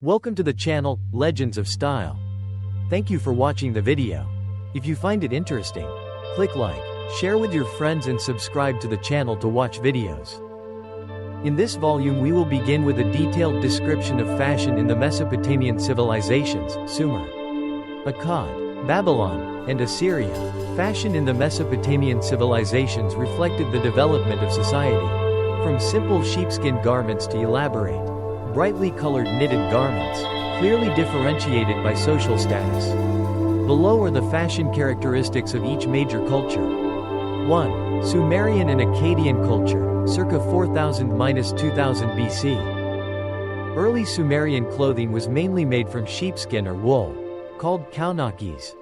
Welcome to the channel, Legends of Style. Thank you for watching the video. If you find it interesting, click like, share with your friends and subscribe to the channel to watch videos. In this volume we will begin with a detailed description of fashion in the Mesopotamian civilizations, Sumer, Akkad, Babylon, and Assyria. Fashion in the Mesopotamian civilizations reflected the development of society, from simple sheepskin garments to elaborate, brightly colored knitted garments, clearly differentiated by social status. Below are the fashion characteristics of each major culture. 1. Sumerian and Akkadian culture, circa 4000–2000 BC. Early Sumerian clothing was mainly made from sheepskin or wool, called kaunakes.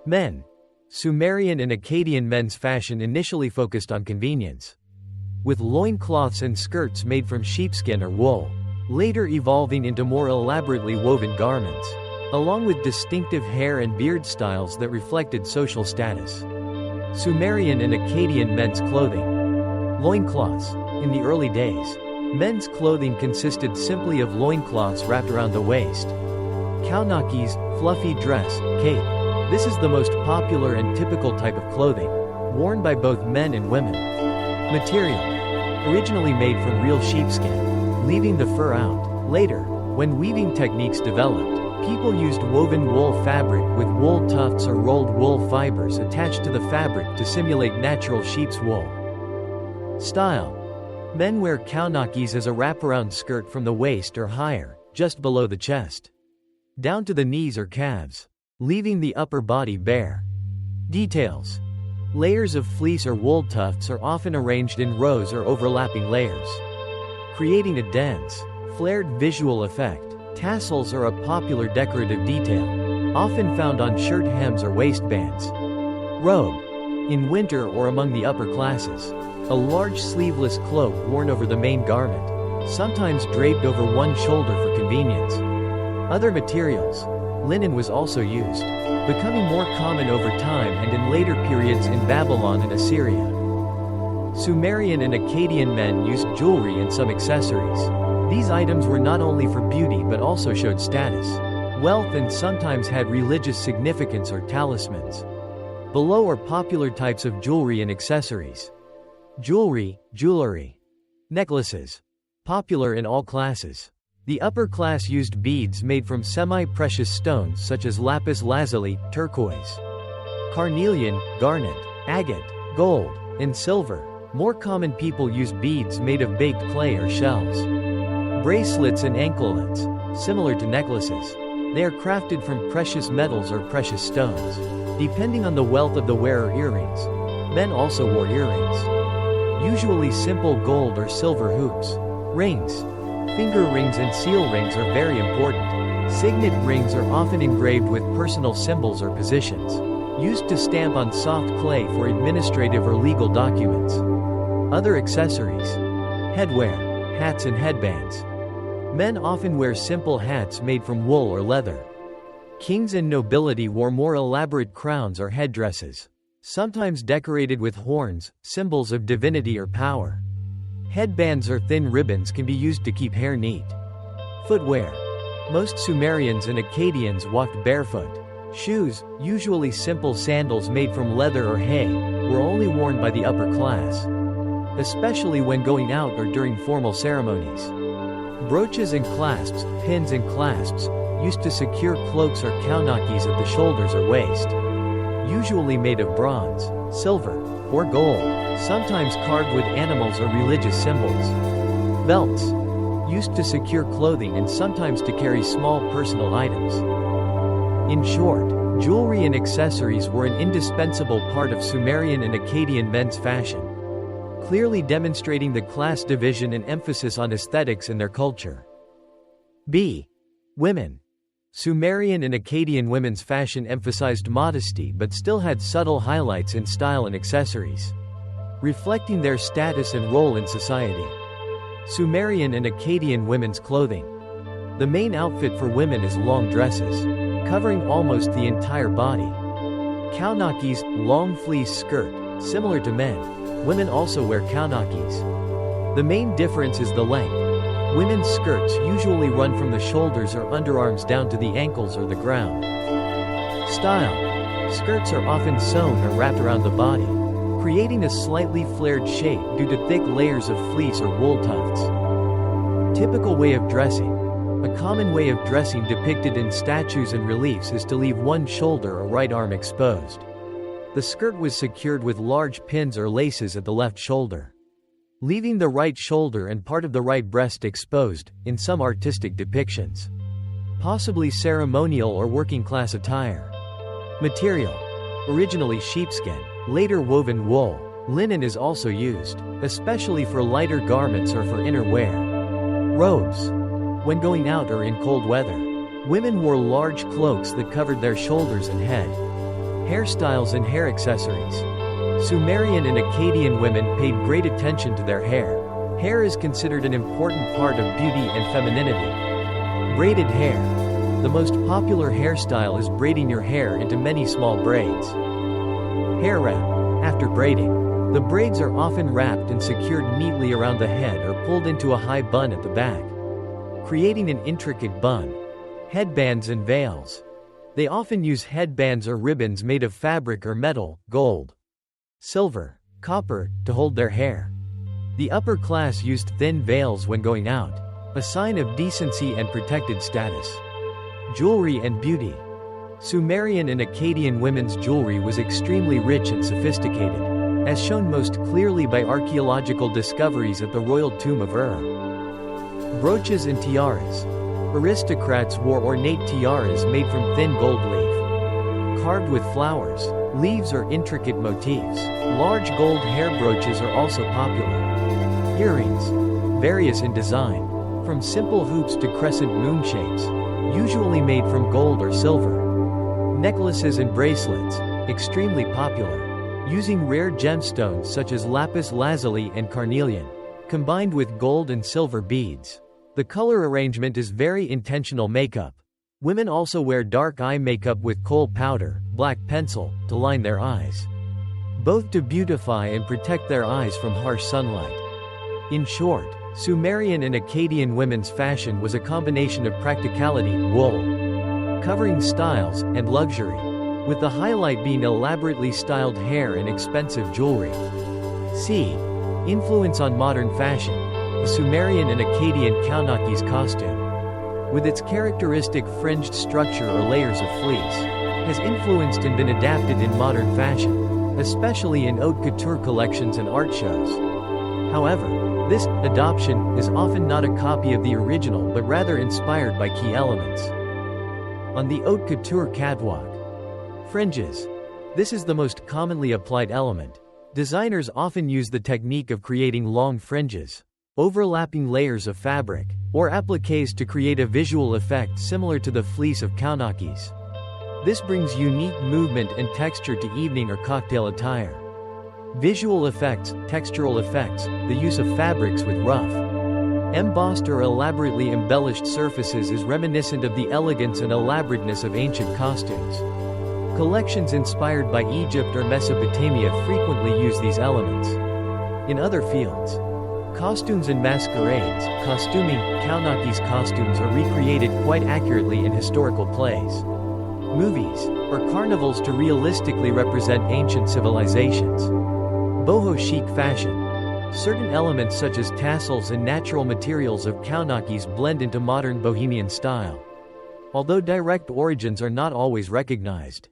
Men. Sumerian and Akkadian men's fashion initially focused on convenience, with loincloths and skirts made from sheepskin or wool, later evolving into more elaborately woven garments, along with distinctive hair and beard styles that reflected social status. Sumerian and Akkadian men's clothing. Loincloths. In the early days, men's clothing consisted simply of loincloths wrapped around the waist. Kaunakes, fluffy dress, cape. This is the most popular and typical type of clothing, worn by both men and women. Material. Originally made from real sheepskin, leaving the fur out. Later, when weaving techniques developed, people used woven wool fabric with wool tufts or rolled wool fibers attached to the fabric to simulate natural sheep's wool. Style. Men wear kaunakes as a wraparound skirt from the waist or higher, just below the chest, down to the knees or calves, leaving the upper body bare. Details. Layers of fleece or wool tufts are often arranged in rows or overlapping layers, creating a dense, flared visual effect. Tassels are a popular decorative detail, often found on shirt hems or waistbands. Robe. In winter or among the upper classes, a large sleeveless cloak worn over the main garment, sometimes draped over one shoulder for convenience. Other materials. Linen was also used, becoming more common over time and in later periods in Babylon and Assyria. Sumerian and Akkadian men used jewelry and some accessories. These items were not only for beauty but also showed status, wealth, and sometimes had religious significance or talismans. Below are popular types of jewelry and accessories. Jewelry. Necklaces. Popular in all classes. The upper class used beads made from semi-precious stones such as lapis lazuli, turquoise, carnelian, garnet, agate, gold, and silver. More common people use beads made of baked clay or shells. Bracelets and anklets. Similar to necklaces, they are crafted from precious metals or precious stones. Depending on the wealth of the wearer, earrings. Men also wore earrings, usually simple gold or silver hoops. Rings. Finger rings and seal rings are very important. Signet rings are often engraved with personal symbols or positions, used to stamp on soft clay for administrative or legal documents. Other accessories. Headwear. Hats and headbands. Men often wear simple hats made from wool or leather. Kings and nobility wore more elaborate crowns or headdresses, sometimes decorated with horns, symbols of divinity or power. Headbands or thin ribbons can be used to keep hair neat. Footwear. Most Sumerians and Akkadians walked barefoot. Shoes, usually simple sandals made from leather or hay, were only worn by the upper class, especially when going out or during formal ceremonies. Brooches and clasps, pins and clasps, used to secure cloaks or kaunakes at the shoulders or waist, usually made of bronze, silver, or gold, sometimes carved with animals or religious symbols. Belts. Used to secure clothing and sometimes to carry small personal items. In short, jewelry and accessories were an indispensable part of Sumerian and Akkadian men's fashion, clearly demonstrating the class division and emphasis on aesthetics in their culture. Women. Sumerian and Akkadian women's fashion emphasized modesty but still had subtle highlights in style and accessories, reflecting their status and role in society. Sumerian and Akkadian women's clothing. The main outfit for women is long dresses, covering almost the entire body. Kaunakes, long fleece skirt, similar to men. Women also wear kaunakes. The main difference is the length. Women's skirts usually run from the shoulders or underarms down to the ankles or the ground. Style. Skirts are often sewn or wrapped around the body, creating a slightly flared shape due to thick layers of fleece or wool tufts. Typical way of dressing. A common way of dressing depicted in statues and reliefs is to leave one shoulder or right arm exposed. The skirt was secured with large pins or laces at the left shoulder, leaving the right shoulder and part of the right breast exposed, in some artistic depictions. Possibly ceremonial or working-class attire. Material. Originally sheepskin, later woven wool. Linen is also used, especially for lighter garments or for inner wear. Robes. When going out or in cold weather, women wore large cloaks that covered their shoulders and head. Hairstyles and hair accessories. Sumerian and Akkadian women paid great attention to their hair. Hair is considered an important part of beauty and femininity. Braided hair. The most popular hairstyle is braiding your hair into many small braids. Hair wrap. After braiding, the braids are often wrapped and secured neatly around the head or pulled into a high bun at the back, creating an intricate bun. Headbands and veils. They often use headbands or ribbons made of fabric or metal, gold, silver, copper, to hold their hair. The upper class used thin veils when going out, a sign of decency and protected status. Jewelry and beauty. Sumerian and Akkadian women's jewelry was extremely rich and sophisticated, as shown most clearly by archaeological discoveries at the royal tomb of Ur. Brooches and tiaras. Aristocrats wore ornate tiaras made from thin gold leaf, carved with flowers, leaves or intricate motifs. Large gold hair brooches are also popular. Earrings. Various in design, from simple hoops to crescent moon shapes, usually made from gold or silver. Necklaces and bracelets, extremely popular, using rare gemstones such as lapis lazuli and carnelian, combined with gold and silver beads. The color arrangement is very intentional makeup. Women also wear dark eye makeup with kohl powder, black pencil, to line their eyes, both to beautify and protect their eyes from harsh sunlight. In short, Sumerian and Akkadian women's fashion was a combination of practicality, wool, covering styles, and luxury, with the highlight being elaborately styled hair and expensive jewelry. C. Influence on modern fashion. The Sumerian and Akkadian kaunakes costume, with its characteristic fringed structure or layers of fleece, has influenced and been adapted in modern fashion, especially in haute couture collections and art shows. However, this adoption is often not a copy of the original but rather inspired by key elements. On the haute couture catwalk. Fringes. This is the most commonly applied element. Designers often use the technique of creating long fringes, overlapping layers of fabric, or appliques to create a visual effect similar to the fleece of kaunakes. This brings unique movement and texture to evening or cocktail attire. Visual effects, textural effects, the use of fabrics with rough, embossed or elaborately embellished surfaces is reminiscent of the elegance and elaborateness of ancient costumes. Collections inspired by Egypt or Mesopotamia frequently use these elements. In other fields, costumes and masquerades, costuming, kaunakes costumes are recreated quite accurately in historical plays, movies, or carnivals to realistically represent ancient civilizations. Boho chic fashion. Certain elements such as tassels and natural materials of kaunakes blend into modern bohemian style, although direct origins are not always recognized.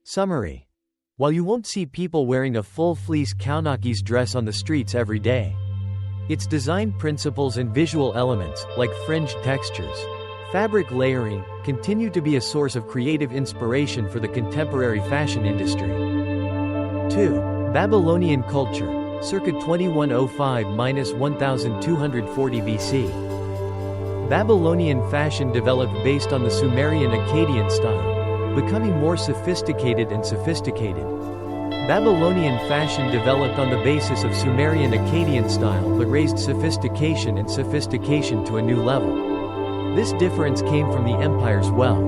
Summary. While you won't see people wearing a full fleece kaunakes dress on the streets every day, its design principles and visual elements, like fringed textures, fabric layering, continue to be a source of creative inspiration for the contemporary fashion industry. 2. Babylonian culture. Circa 2105–1240 BC. Babylonian fashion developed based on the Sumerian-Akkadian style, becoming more sophisticated and sophisticated. Babylonian fashion developed on the basis of Sumerian-Akkadian style but raised sophistication and sophistication to a new level. This difference came from the empire's wealth,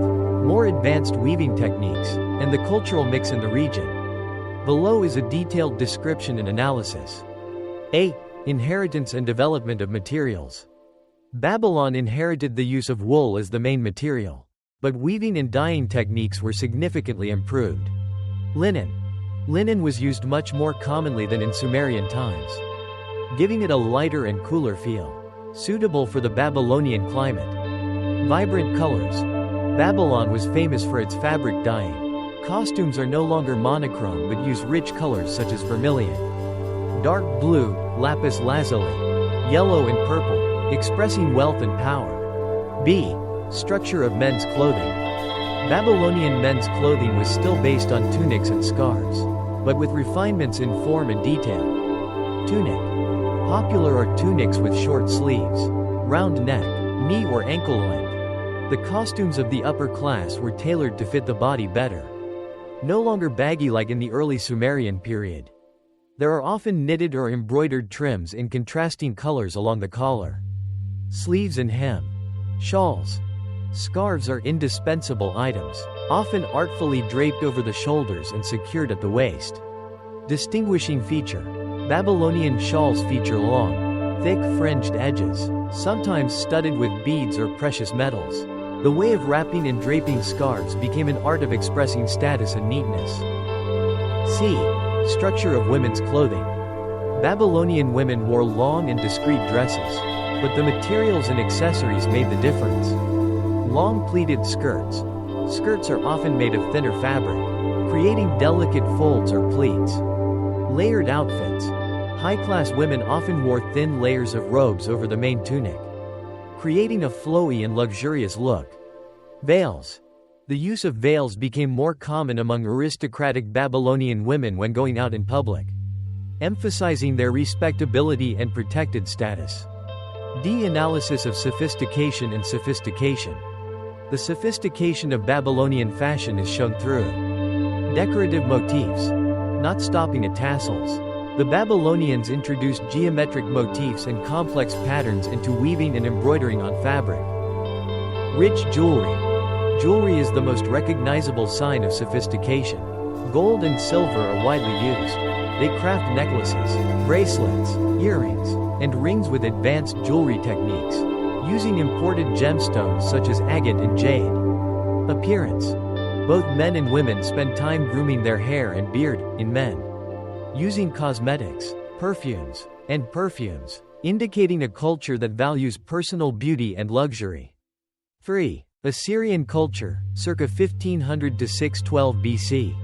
more advanced weaving techniques, and the cultural mix in the region. Below is a detailed description and analysis. A. Inheritance and development of materials. Babylon inherited the use of wool as the main material, but weaving and dyeing techniques were significantly improved. Linen. Linen was used much more commonly than in Sumerian times, giving it a lighter and cooler feel, suitable for the Babylonian climate. Vibrant colors. Babylon was famous for its fabric dyeing. Costumes are no longer monochrome but use rich colors such as vermilion, dark blue, lapis lazuli, yellow and purple, expressing wealth and power. B. Structure of men's clothing. Babylonian men's clothing was still based on tunics and scarves, but with refinements in form and detail. Tunic. Popular are tunics with short sleeves, round neck, knee or ankle length. The costumes of the upper class were tailored to fit the body better, no longer baggy like in the early Sumerian period. There are often knitted or embroidered trims in contrasting colors along the collar, sleeves and hem. Shawls. Scarves are indispensable items, often artfully draped over the shoulders and secured at the waist. Distinguishing feature. Babylonian shawls feature long, thick fringed edges, sometimes studded with beads or precious metals. The way of wrapping and draping scarves became an art of expressing status and neatness. C. Structure of women's clothing. Babylonian women wore long and discreet dresses, but the materials and accessories made the difference. Long pleated skirts. Skirts are often made of thinner fabric, creating delicate folds or pleats. Layered outfits. High-class women often wore thin layers of robes over the main tunic, creating a flowy and luxurious look. Veils. The use of veils became more common among aristocratic Babylonian women when going out in public, emphasizing their respectability and protected status. D. Analysis of sophistication and sophistication. The sophistication of Babylonian fashion is shown through decorative motifs, not stopping at tassels. The Babylonians introduced geometric motifs and complex patterns into weaving and embroidering on fabric. Rich jewelry. Jewelry is the most recognizable sign of sophistication. Gold and silver are widely used. They craft necklaces, bracelets, earrings, and rings with advanced jewelry techniques, using imported gemstones such as agate and jade. Appearance. Both men and women spend time grooming their hair and beard, in men, using cosmetics, perfumes, indicating a culture that values personal beauty and luxury. 3. Assyrian culture, circa 1500 to 612 BC.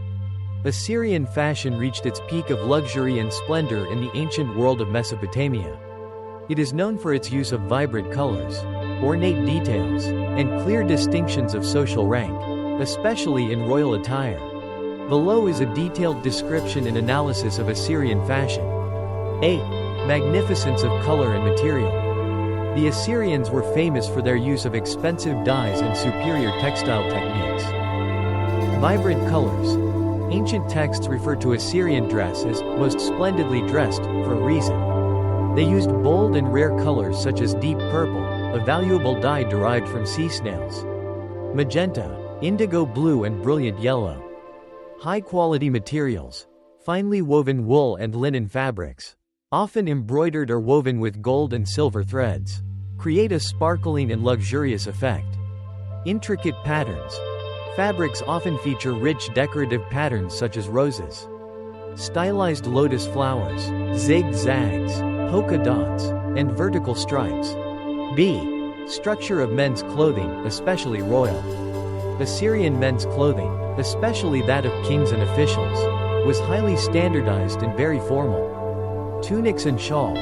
Assyrian fashion reached its peak of luxury and splendor in the ancient world of Mesopotamia. It is known for its use of vibrant colors, ornate details, and clear distinctions of social rank, especially in royal attire. Below is a detailed description and analysis of Assyrian fashion. A. Magnificence of color and material. The Assyrians were famous for their use of expensive dyes and superior textile techniques. Vibrant colors. Ancient texts refer to Assyrian dress as most splendidly dressed, for a reason. They used bold and rare colors such as deep purple, a valuable dye derived from sea snails, magenta, indigo blue and brilliant yellow. High-quality materials. Finely woven wool and linen fabrics, often embroidered or woven with gold and silver threads, create a sparkling and luxurious effect. Intricate patterns. Fabrics often feature rich decorative patterns such as roses, stylized lotus flowers, zigzags, polka dots, and vertical stripes. B. Structure of men's clothing, especially royal. Assyrian men's clothing, especially that of kings and officials, was highly standardized and very formal. Tunics and shawls.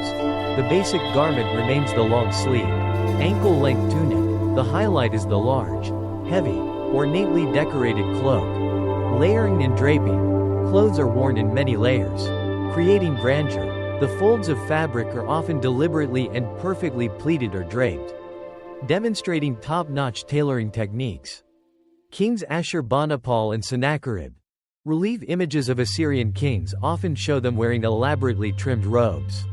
The basic garment remains the long sleeve, ankle-length tunic. The highlight is the large, heavy, ornately decorated cloak. Layering and draping. Clothes are worn in many layers, creating grandeur. The folds of fabric are often deliberately and perfectly pleated or draped, demonstrating top-notch tailoring techniques. Kings Ashurbanipal and Sennacherib. Relief images of Assyrian kings often show them wearing elaborately trimmed robes,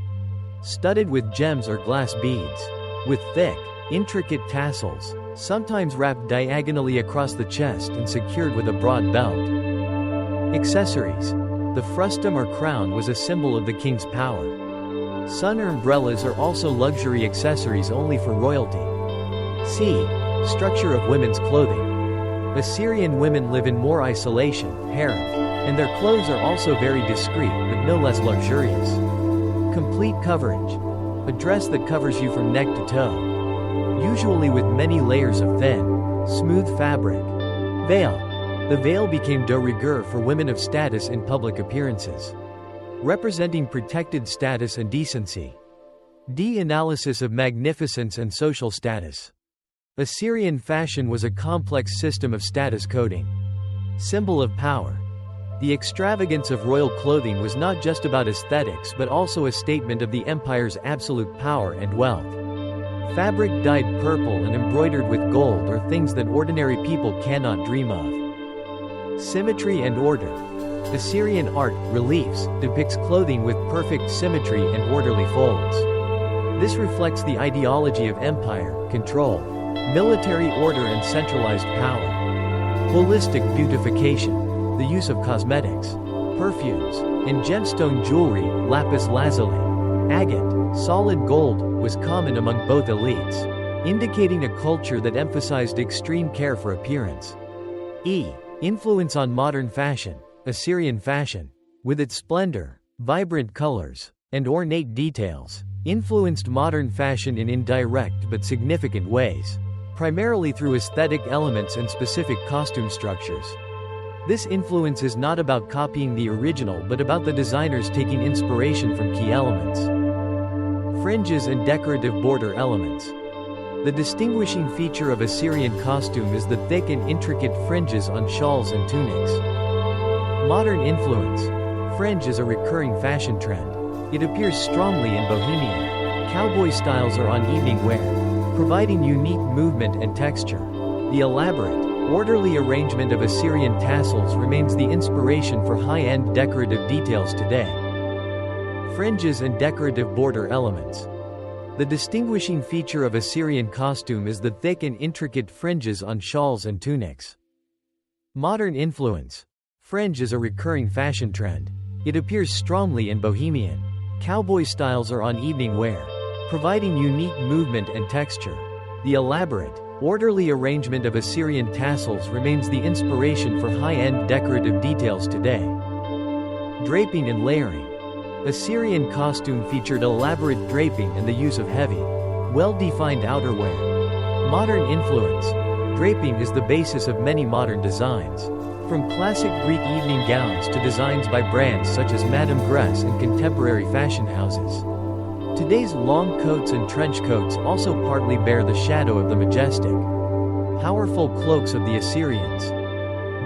studded with gems or glass beads, with thick, intricate tassels, sometimes wrapped diagonally across the chest and secured with a broad belt. Accessories. The frustum or crown was a symbol of the king's power. Sun umbrellas are also luxury accessories only for royalty. C. Structure of women's clothing. Assyrian women live in more isolation, harem, and their clothes are also very discreet but no less luxurious. Complete coverage. A dress that covers you from neck to toe, usually with many layers of thin, smooth fabric. Veil. The veil became de rigueur for women of status in public appearances, representing protected status and decency. D. Analysis of magnificence and social status. Assyrian fashion was a complex system of status coding. Symbol of power. The extravagance of royal clothing was not just about aesthetics but also a statement of the empire's absolute power and wealth. Fabric dyed purple and embroidered with gold are things that ordinary people cannot dream of. Symmetry and order. Assyrian art, reliefs, depicts clothing with perfect symmetry and orderly folds. This reflects the ideology of empire, control, military order and centralized power. Holistic beautification. The use of cosmetics, perfumes, and gemstone jewelry, lapis lazuli, agate, solid gold, was common among both elites, indicating a culture that emphasized extreme care for appearance. E. Influence on modern fashion. Assyrian fashion, with its splendor, vibrant colors, and ornate details, influenced modern fashion in indirect but significant ways, primarily through aesthetic elements and specific costume structures. This influence is not about copying the original but about the designers taking inspiration from key elements. Fringes and decorative border elements. The distinguishing feature of Assyrian costume is the thick and intricate fringes on shawls and tunics. Modern influence. Fringe is a recurring fashion trend. It appears strongly in Bohemian, cowboy styles are on evening wear, providing unique movement and texture. The elaborate, orderly arrangement of Assyrian tassels remains the inspiration for high-end decorative details today. Fringes and decorative border elements. The distinguishing feature of Assyrian costume is the thick and intricate fringes on shawls and tunics. Modern influence. Fringe is a recurring fashion trend. It appears strongly in Bohemian, cowboy styles are on evening wear, providing unique movement and texture. The elaborate, orderly arrangement of Assyrian tassels remains the inspiration for high-end decorative details today. Draping and layering. Assyrian costume featured elaborate draping and the use of heavy, well-defined outerwear. Modern influence. Draping is the basis of many modern designs, from classic Greek evening gowns to designs by brands such as Madame Grès and contemporary fashion houses. Today's long coats and trench coats also partly bear the shadow of the majestic, powerful cloaks of the Assyrians.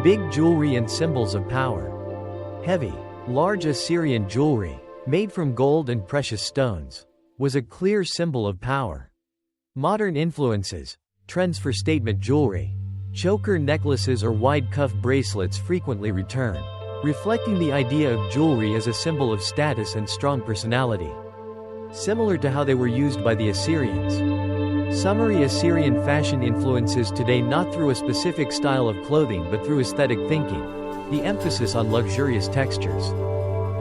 Big jewelry and symbols of power. Heavy, large Assyrian jewelry, made from gold and precious stones, was a clear symbol of power. Modern influences. Trends for statement jewelry. Choker necklaces or wide cuff bracelets frequently return, reflecting the idea of jewelry as a symbol of status and strong personality. Similar to how they were used by the Assyrians. Summary. Assyrian fashion influences today not through a specific style of clothing but through aesthetic thinking, the emphasis on luxurious textures,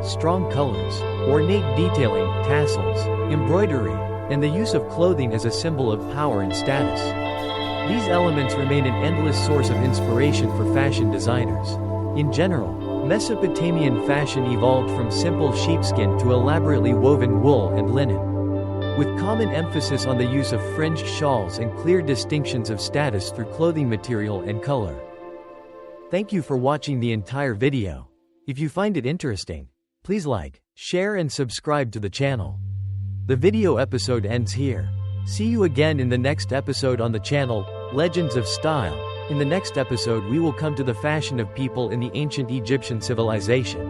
strong colors, ornate detailing, tassels, embroidery, and the use of clothing as a symbol of power and status. These elements remain an endless source of inspiration for fashion designers. In general, Mesopotamian fashion evolved from simple sheepskin to elaborately woven wool and linen, with common emphasis on the use of fringed shawls and clear distinctions of status through clothing material and color. Thank you for watching the entire video. If you find it interesting, please like, share and subscribe to the channel. The video episode ends here. See you again in the next episode on the channel, Legends of Style. In the next episode we will come to the fashion of people in the ancient Egyptian civilization.